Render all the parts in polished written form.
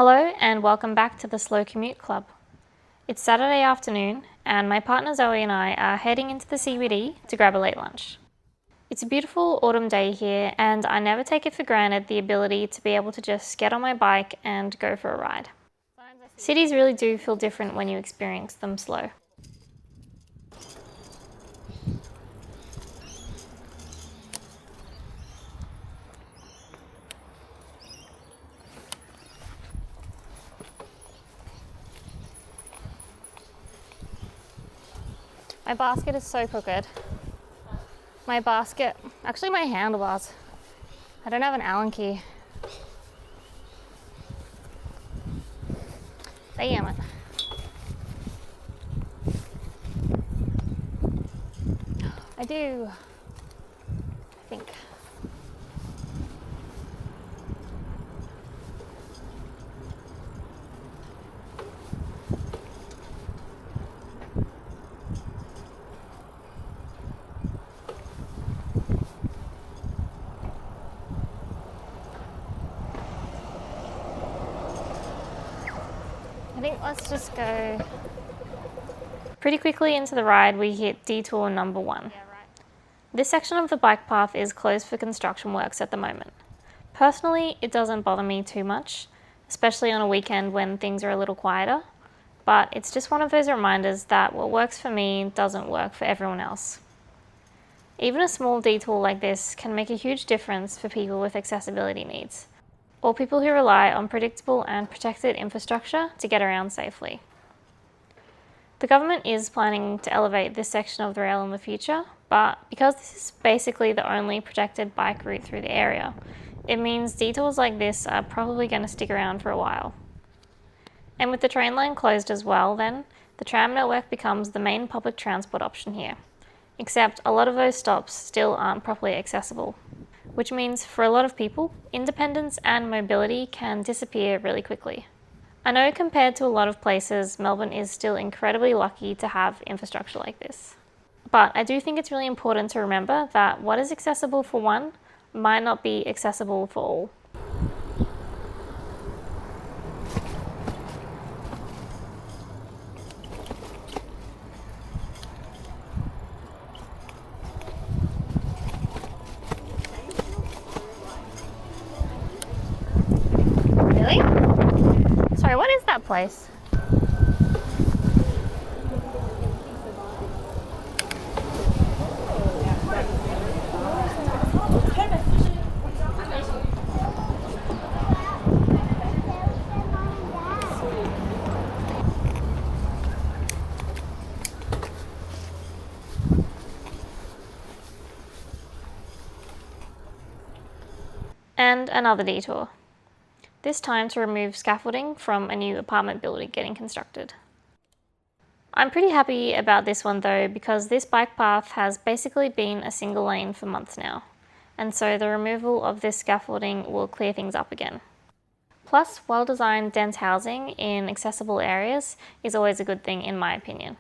Hello and welcome back to the Slow Commute Club. It's Saturday afternoon and my partner Zoe and I are heading into the CBD to grab a late lunch. It's a beautiful autumn day here and I never take it for granted the ability to be able to just get on my bike and go for a ride. Cities really do feel different when you experience them slow. My basket is so crooked. Actually my handlebars. I don't have an Allen key. Damn it. I do, I think. I think let's just go. Pretty quickly into the ride, we hit detour number 1. This section of the bike path is closed for construction works at the moment. Personally, it doesn't bother me too much, especially on a weekend when things are a little quieter, but it's just one of those reminders that what works for me doesn't work for everyone else. Even a small detour like this can make a huge difference for people with accessibility needs, or people who rely on predictable and protected infrastructure to get around safely. The government is planning to elevate this section of the rail in the future, but because this is basically the only protected bike route through the area, it means detours like this are probably going to stick around for a while. And with the train line closed as well then, the tram network becomes the main public transport option here, except a lot of those stops still aren't properly accessible, which means for a lot of people, independence and mobility can disappear really quickly. I know compared to a lot of places, Melbourne is still incredibly lucky to have infrastructure like this. But I do think it's really important to remember that what is accessible for one might not be accessible for all. Really? Sorry, what is that place? And another detour. This time to remove scaffolding from a new apartment building getting constructed. I'm pretty happy about this one though because this bike path has basically been a single lane for months now, and so the removal of this scaffolding will clear things up again. Plus, well-designed dense housing in accessible areas is always a good thing in my opinion.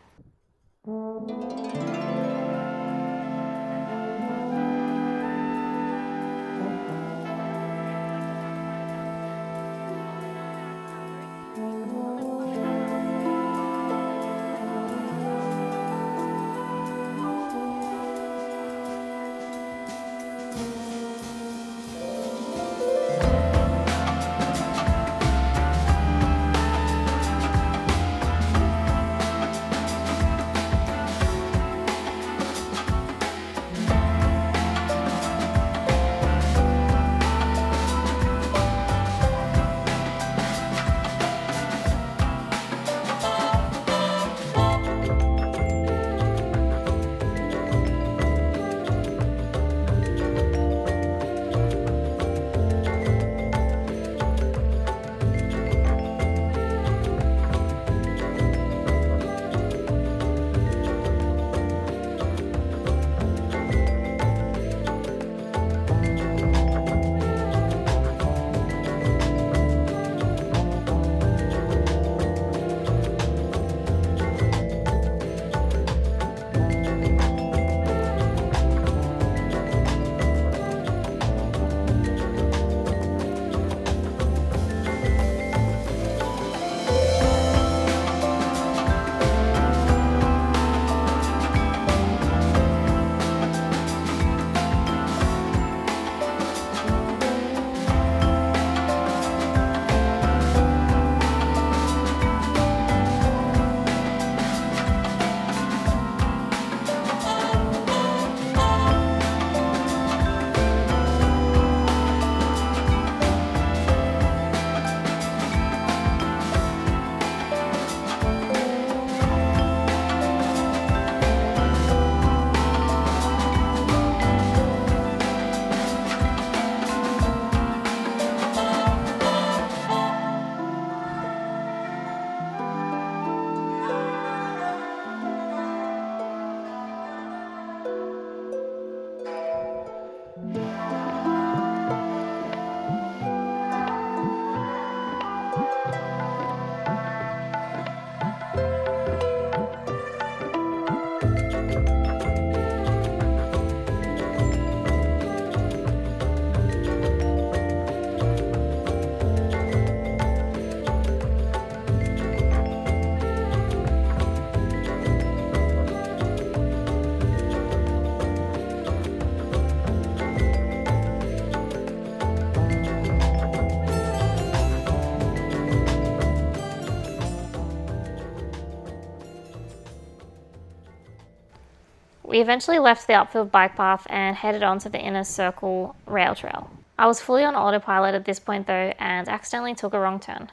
We eventually left the upfield bike path and headed onto the inner circle rail trail. I was fully on autopilot at this point though and accidentally took a wrong turn.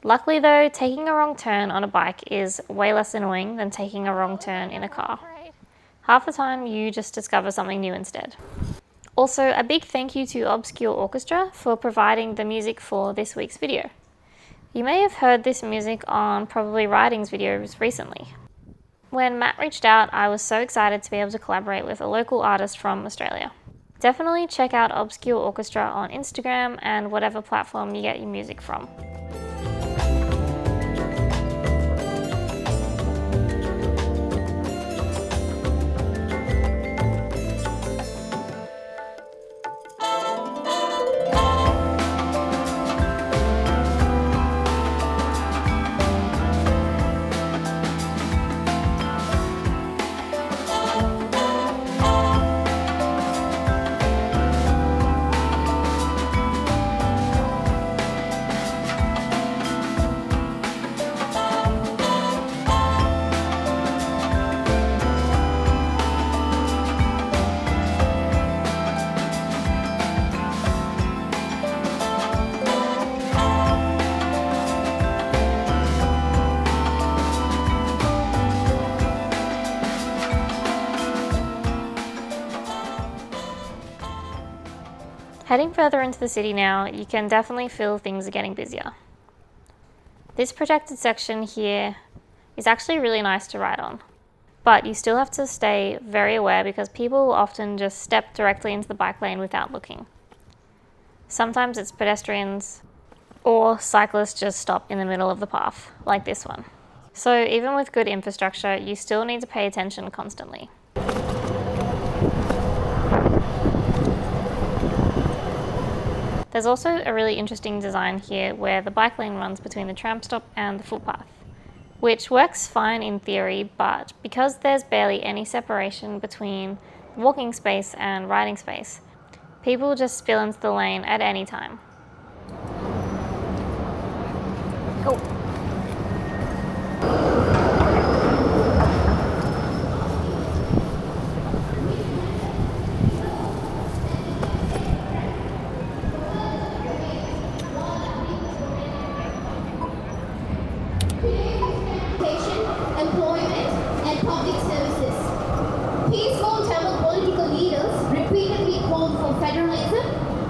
Luckily though, taking a wrong turn on a bike is way less annoying than taking a wrong turn in a car. Half the time you just discover something new instead. Also, a big thank you to Obscure Orchestra for providing the music for this week's video. You may have heard this music on Probably Riding's videos recently. When Matt reached out, I was so excited to be able to collaborate with a local artist from Australia. Definitely check out Obscure Orchestra on Instagram and whatever platform you get your music from. Heading further into the city now, you can definitely feel things are getting busier. This protected section here is actually really nice to ride on, but you still have to stay very aware because people often just step directly into the bike lane without looking. Sometimes it's pedestrians or cyclists just stop in the middle of the path, like this one. So even with good infrastructure, you still need to pay attention constantly. There's also a really interesting design here where the bike lane runs between the tram stop and the footpath, which works fine in theory, but because there's barely any separation between the walking space and riding space, people just spill into the lane at any time. Go!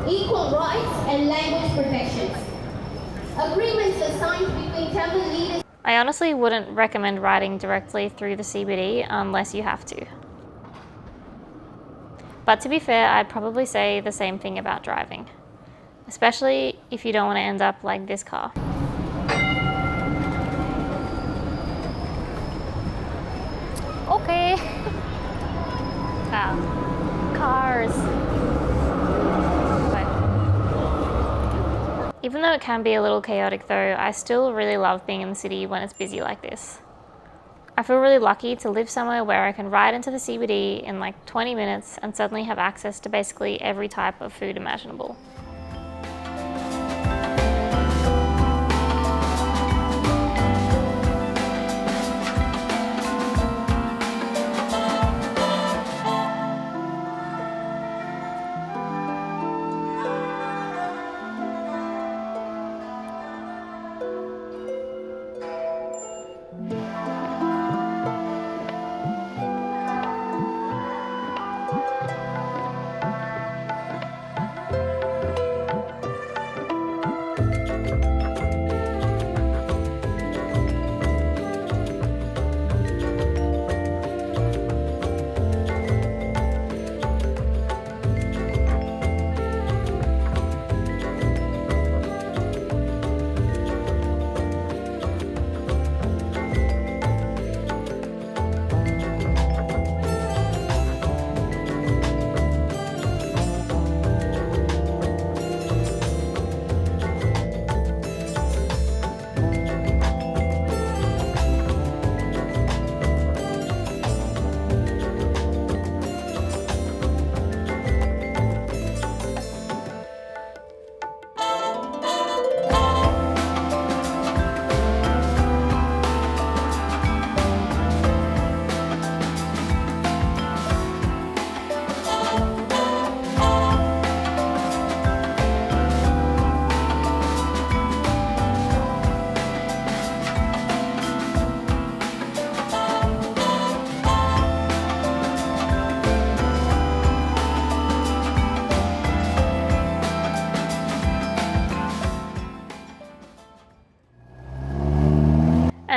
Equal rights and language protections. Agreements are signed between Tamil leaders. I honestly wouldn't recommend riding directly through the CBD unless you have to. But to be fair, I'd probably say the same thing about driving, especially if you don't want to end up like this car. Okay. Wow. Cars. Even though it can be a little chaotic though, I still really love being in the city when it's busy like this. I feel really lucky to live somewhere where I can ride into the CBD in like 20 minutes and suddenly have access to basically every type of food imaginable.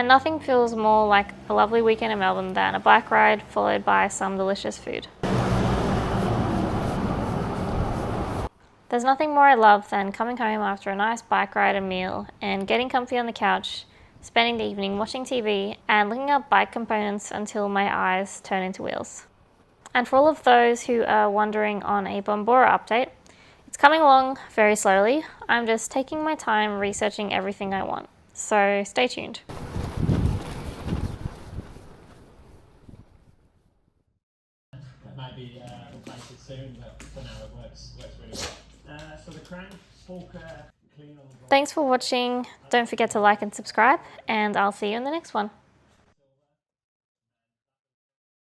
And nothing feels more like a lovely weekend in Melbourne than a bike ride followed by some delicious food. There's nothing more I love than coming home after a nice bike ride and meal and getting comfy on the couch, spending the evening watching TV and looking up bike components until my eyes turn into wheels. And for all of those who are wondering on a Bombora update, it's coming along very slowly. I'm just taking my time researching everything I want. So stay tuned. That might be replaced soon, but for now it works really well. So the crank, fork, clean on the Thanks for watching. Don't forget to like and subscribe, and I'll see you in the next one.